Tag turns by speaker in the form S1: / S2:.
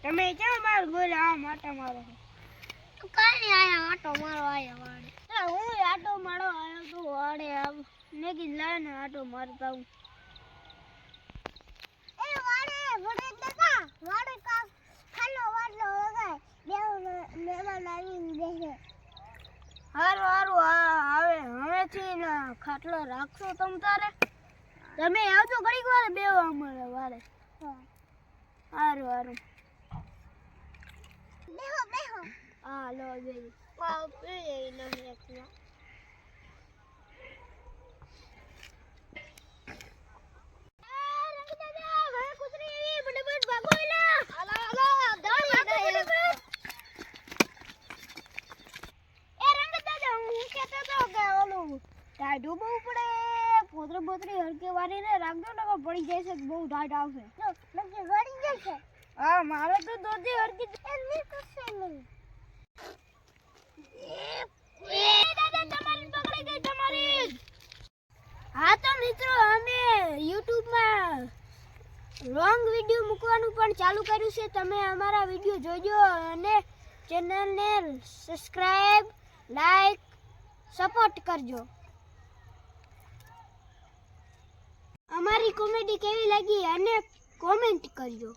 S1: તમે કેમ બાર બોલે આમ આટો મારો કાઈ આયા આટો મારો આયા વાડે હું આટો મારો આયો તો વાડે આવ ને કી લાને આટો મારતા હું એ વાડે વડે દેતા વાડે કા ખાલો વાડલો વગાય બેવ મેમન આવીને બેસે હારું હારું આવે હવેથી ને ખાટલો રાખશો તમ તારે તમે આવજો ઘડીક વાર બેવા અમારે વાડે હારું હારું બેહો બેહો હા લો બેહી પાવ પે નહીં એકલા ટાઢું બહુ પડે પોતરે પોતરી હરકે વારીને રાખજો ને પડી જાય છે બહુ ટાઢ આવશે નક્કી ગળી જશે હા મારે તો દોધી હરકી એમની કશે નહીં એ દાદા તમારી પકડી ગઈ તમારી હા તો મિત્રો અમે YouTube માં લોંગ વિડિયો મૂકવાનું પણ ચાલુ કર્યું છે તમે અમારા વિડિયો જોજો અને ચેનલને સબસ્ક્રાઇબ લાઈક સપોર્ટ કરજો અમારી કોમેડી કેવી લાગી અને કોમેન્ટ કરજો।